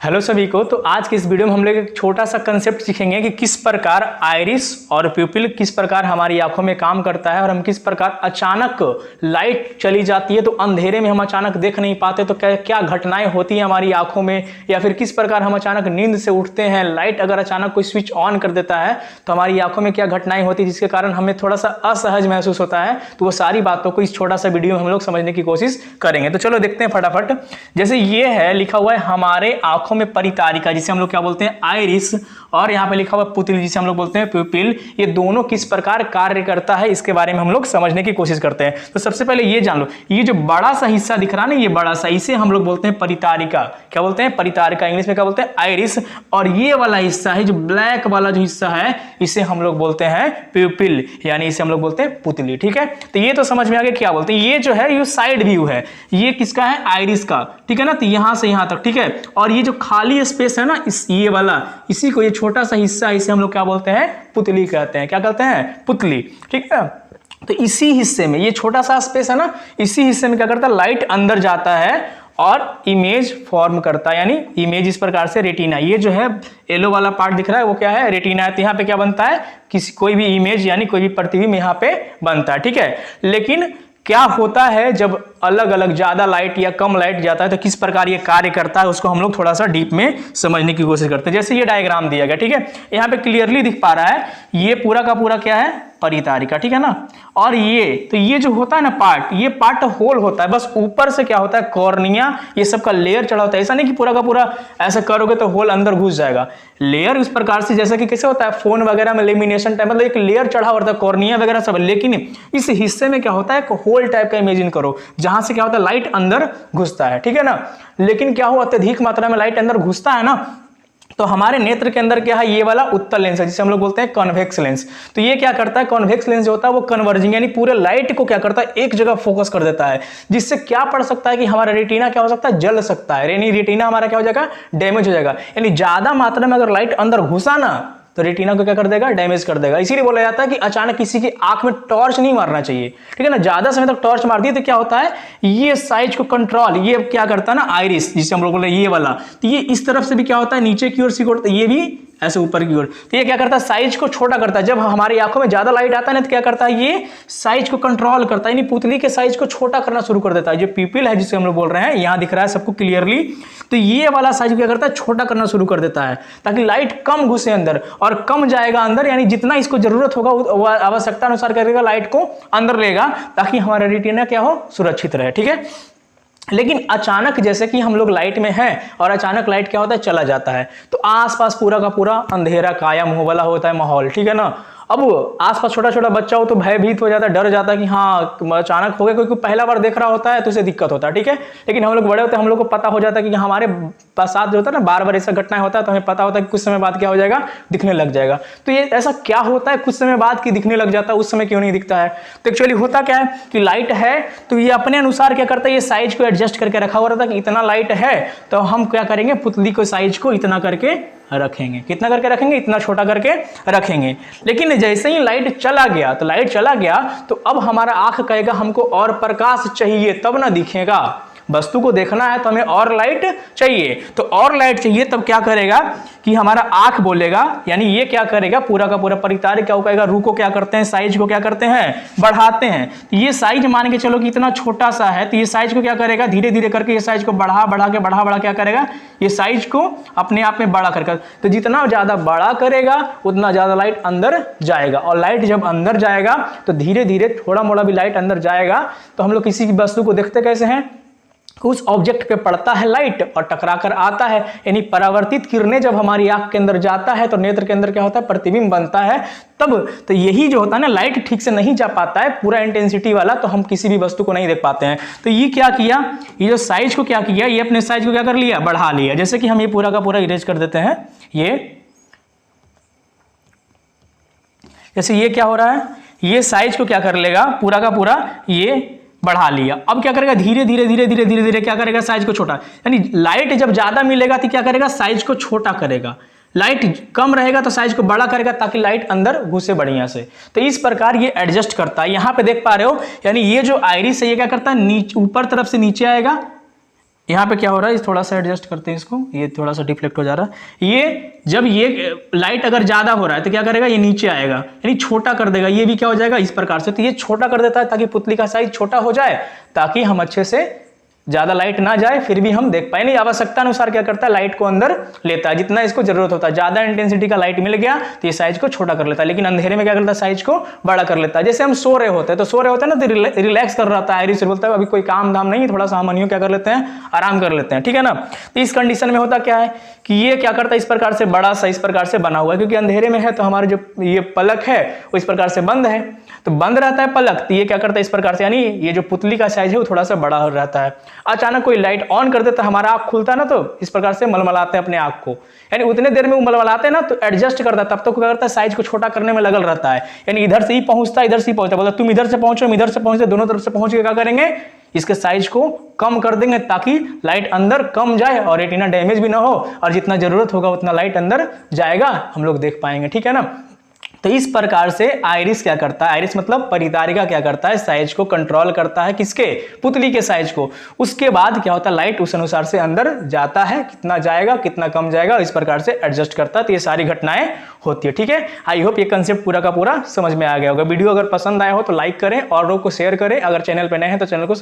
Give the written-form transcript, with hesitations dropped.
Hello सभी को। तो आज की इस वीडियो में हम लोग एक छोटा सा कंसेप्ट सीखेंगे कि किस प्रकार आइरिस और प्यूपिल किस प्रकार हमारी आंखों में काम करता है और हम किस प्रकार अचानक लाइट चली जाती है तो अंधेरे में हम अचानक देख नहीं पाते तो क्या घटनाएं होती हैं हमारी आंखों में, या फिर किस प्रकार हम अचानक नींद से उठते हैं, लाइट अगर अचानक कोई स्विच ऑन कर देता है तो हमारी आंखों में क्या घटनाएं होती है जिसके कारण हमें थोड़ा सा असहज महसूस होता है। तो वो सारी बातों को इस छोटा सा वीडियो में हम लोग समझने की कोशिश करेंगे। तो चलो देखते हैं फटाफट। जैसे ये है लिखा हुआ है हमारे आंखों में परितारिका जिसे हम लोग क्या बोलते हैं आइरिस, और यहाँ पे लिखा हुआ पुतली जिसे हम लोग बोलते हैं प्यूपिल। ये दोनों किस प्रकार कार्य करता है इसके बारे में हम लोग समझने की कोशिश करते हैं। तो सबसे पहले ये जान लो, ये जो बड़ा सा हिस्सा दिख रहा है ना, ये बड़ा सा, इसे हम लोग बोलते हैं परितारिका। क्या बोलते हैं? परितारिका। इंग्लिश में क्या बोलते हैं? आइरिस। और ये वाला हिस्सा है जो ब्लैक वाला जो हिस्सा है इसे हम लोग बोलते हैं प्यूपिल, यानी इसे हम लोग बोलते हैं पुतली। ठीक है, तो ये तो समझ में आ गया क्या बोलते हैं। ये जो है ये साइड व्यू है, ये किसका है? आइरिस का। ठीक है ना, तो यहां से यहां तक। ठीक है, और ये जो खाली स्पेस है ना, इस ये वाला, इसी को, ये छोटा सा हिस्सा, इसे हम लोग क्या बोलते हैं? पुतली कहते हैं। क्या कहते हैं? पुतली। ठीक है, तो इसी हिस्से में, ये छोटा सा स्पेस है ना, इसी हिस्से में क्या करता है? लाइट अंदर जाता है और इमेज फॉर्म करता है, यानी इमेज इस प्रकार से रेटिना, ये जो है येलो वाला पार्ट दिख रहा है वो क्या है? रेटिना है। तो यहाँ पे क्या बनता है? कोई भी इमेज यानी कोई भी प्रतिबिंब यहाँ पे बनता है। ठीक है, लेकिन क्या होता है जब अलग अलग ज्यादा लाइट या कम लाइट जाता है तो किस प्रकार ये कार्य करता है उसको हम लोग थोड़ा सा डीप में समझने की कोशिश करते हैं। जैसे ये डायग्राम दिया गया, ठीक है, यहाँ पे क्लियरली दिख पा रहा है ये पूरा का पूरा क्या है? परितारिका। ठीक है ना, और ये तो ये जो होता है ना पार्ट, ये पार्ट होल होता है, बस ऊपर से क्या होता है? कॉर्निया, ये सब का लेयर चढ़ा होता है। ऐसा नहीं कि पूरा का पूरा ऐसा करोगे तो होल अंदर घुस जाएगा। लेयर इस प्रकार से, जैसे कि कैसे होता है फोन वगैरह में लेमिनेशन टाइप, मतलब एक लेयर चढ़ा होता है, कॉर्निया वगैरह सब। लेकिन इस हिस्से में क्या होता है? एक होल टाइप का इमेजिन करो जहां से क्या होता है? लाइट अंदर घुसता है। ठीक है ना, लेकिन क्या हो, अत्यधिक मात्रा में लाइट अंदर घुसता है ना, तो हमारे नेत्र के अंदर क्या है? ये वाला उत्तल लेंस है जिसे हम लोग बोलते हैं कॉन्वेक्स लेंस। तो ये क्या करता है? कॉन्वेक्स लेंस जो होता है वो कन्वर्जिंग, यानी पूरे लाइट को क्या करता है? एक जगह फोकस कर देता है, जिससे क्या पड़ सकता है कि हमारा रेटिना क्या हो सकता है? जल सकता है, यानी रेटिना हमारा क्या हो जाएगा? डैमेज हो जाएगा। यानी ज्यादा मात्रा में अगर लाइट अंदर घुसा ना तो रेटिना को क्या कर देगा? डैमेज कर देगा। इसीलिए बोला जाता है कि अचानक किसी की आंख में टॉर्च नहीं मारना चाहिए। ठीक है ना, ज्यादा समय तक टॉर्च मार दी तो क्या होता है? ये साइज को कंट्रोल, ये क्या करता है ना आइरिस, जिसे हम लोग बोल रहे हैं ये वाला, तो ये इस तरफ से भी क्या होता है? नीचे की ओर सिकुड़ता है, ये भी ऐसे ऊपर की ओर। तो ये क्या करता है? साइज को छोटा करता है। जब हमारी आंखों में ज्यादा लाइट आता है ना तो क्या करता है? ये साइज को कंट्रोल करता है, यानी पुतली के साइज को छोटा करना शुरू कर देता है। जो प्यूपिल है जिसे हम लोग बोल रहे हैं, यहां दिख रहा है सबको क्लियरली, तो ये वाला साइज क्या करता है? छोटा करना शुरू कर देता है ताकि लाइट कम घुसे अंदर, और कम जाएगा अंदर, यानी जितना इसको जरूरत होगा वह आवश्यकता अनुसार करेगा, लाइट को अंदर लेगा ताकि हमारा रेटिना क्या हो? सुरक्षित रहे। ठीक है, लेकिन अचानक जैसे कि हम लोग लाइट में हैं और अचानक लाइट क्या होता है? चला जाता है, तो आसपास पूरा का पूरा अंधेरा काया मुंह वाला होता है माहौल। ठीक है ना, अब आसपास छोटा छोटा बच्चा हो तो भयभीत हो जाता है, डर जाता है कि हाँ अचानक हो गया, क्योंकि पहला बार देख रहा होता है तो उसे दिक्कत होता है। ठीक है, लेकिन हम लोग बड़े होते हैं, हम लोग को पता हो जाता है कि हमारे साथ जो होता है ना बार बार ऐसा घटना होता है, तो हमें पता होता है कि कुछ समय बाद क्या हो जाएगा? दिखने लग जाएगा। तो ये ऐसा क्या होता है कुछ समय बाद कि दिखने लग जाता है, उस समय क्यों नहीं दिखता है? तो एक्चुअली होता क्या है कि लाइट है तो ये अपने अनुसार क्या करता है? ये साइज को एडजस्ट करके रखा हुआ रहता है कि इतना लाइट है तो हम क्या करेंगे? पुतली को साइज को इतना करके रखेंगे। कितना करके रखेंगे? इतना छोटा करके रखेंगे। लेकिन जैसे ही लाइट चला गया तो तो अब हमारा आंख कहेगा हमको और प्रकाश चाहिए, तब ना दिखेगा। वस्तु को देखना है तो हमें और लाइट चाहिए, तो और लाइट चाहिए तब क्या करेगा कि हमारा आंख बोलेगा, यानी ये क्या करेगा? पूरा का पूरा परितारिका क्या कहेगा? रू को क्या करते हैं? साइज को क्या करते हैं? बढ़ाते हैं। तो ये साइज मान के चलो कि इतना छोटा सा है, तो ये साइज को क्या करेगा? धीरे धीरे करके ये साइज को बढ़ा क्या करेगा? ये साइज को अपने आप में बड़ा करके, तो जितना ज्यादा बड़ा करेगा उतना ज्यादा लाइट अंदर जाएगा, और लाइट जब अंदर जाएगा तो धीरे धीरे थोड़ा मोड़ा भी लाइट अंदर जाएगा। तो हम लोग किसी की वस्तु को देखते कैसे हैं? उस ऑब्जेक्ट पे पड़ता है लाइट और टकरा कर आता है, यानी परावर्तित किरणें जब हमारी आंख के अंदर जाता है तो नेत्र के अंदर क्या होता है? प्रतिबिंब बनता है। तब तो यही जो होता है ना, लाइट ठीक से नहीं जा पाता है पूरा इंटेंसिटी वाला, तो हम किसी भी वस्तु को नहीं देख पाते हैं। तो ये क्या किया? ये जो साइज को क्या किया? ये अपने साइज को क्या कर लिया? बढ़ा लिया। जैसे कि हम ये पूरा का पूरा इरेज कर देते हैं, जैसे ये क्या हो रहा है? ये साइज को क्या कर लेगा? पूरा का पूरा ये बढ़ा लिया। अब क्या करेगा? धीरे धीरे क्या करेगा? साइज को छोटा, यानी लाइट जब ज्यादा मिलेगा तो क्या करेगा? साइज को छोटा करेगा। लाइट कम रहेगा तो साइज को बड़ा करेगा ताकि लाइट अंदर घुसे बढ़िया से। तो इस प्रकार ये एडजस्ट करता है। यहां पे देख पा रहे हो, यानी ये जो आइरिस है ये क्या करता है? नीचे ऊपर तरफ से नीचे आएगा, यहाँ पे क्या हो रहा है, थोड़ा सा एडजस्ट करते हैं इसको, ये थोड़ा सा डिफ्लेक्ट हो जा रहा है। ये जब ये लाइट अगर ज्यादा हो रहा है तो क्या करेगा, ये नीचे आएगा, यानी छोटा कर देगा। ये भी क्या हो जाएगा इस प्रकार से, तो ये छोटा कर देता है ताकि पुतली का साइज छोटा हो जाए, ताकि हम अच्छे से ज्यादा लाइट ना जाए फिर भी हम देख पाए। नहीं, आवश्यकता अनुसार क्या करता है, लाइट को अंदर लेता है जितना इसको जरूरत होता है। ज्यादा इंटेंसिटी का लाइट मिल गया तो ये साइज को छोटा कर लेता है, लेकिन अंधेरे में क्या करता है, साइज को बड़ा कर लेता है। जैसे हम सो रहे होते हैं, तो सो रहे होते हैं ना, तो रिलैक्स कर रहा था आइरिस, बोलता है अभी कोई काम धाम नहीं, थोड़ा सा हम क्या कर लेते हैं, आराम कर लेते हैं, ठीक है ना। तो इस कंडीशन में होता क्या है कि ये क्या करता है, इस प्रकार से बड़ा सा इस प्रकार से बना हुआ है, क्योंकि अंधेरे में है तो हमारे जो ये पलक है वो इस प्रकार से बंद है, तो बंद रहता है पलक, तो ये क्या करता है इस प्रकार से, यानी ये जो पुतली का साइज है वो थोड़ा सा बड़ा हो रहता है। अचानक कोई लाइट ऑन कर देता है, हमारा आंख खुलता है ना, तो इस प्रकार से मलमलाते हैं अपने आंख को, यानी उतने देर में वो मलमलाते हैं ना, तो एडजस्ट करता है, तब तक क्या करता है, साइज को छोटा करने में लगल रहता है, यानी इधर से ही पहुंचता है, इधर से ही पहुंचता है, बोलता तुम इधर से पहुंचो, हम इधर से पहुंचते, दोनों तरफ से पहुंच के क्या करेंगे, इसके साइज को कम कर देंगे ताकि लाइट अंदर कम जाए और रेटिना डैमेज भी ना हो, और जितना जरूरत होगा उतना लाइट अंदर जाएगा, हम लोग देख पाएंगे, ठीक है ना। तो इस प्रकार से आइरिस क्या करता है, आइरिस मतलब परितारिका क्या करता है, साइज को कंट्रोल करता है, किसके, पुतली के साइज को। उसके बाद क्या होता है, लाइट उस अनुसार से अंदर जाता है, कितना जाएगा कितना कम जाएगा, इस प्रकार से एडजस्ट करता है। तो ये सारी घटनाएं होती है, ठीक है। आई होप ये कंसेप्ट पूरा का पूरा समझ में आ गया होगा। वीडियो अगर पसंद आया हो तो लाइक करें और लोगों को शेयर करें। अगर चैनल पर नए हैं तो चैनल को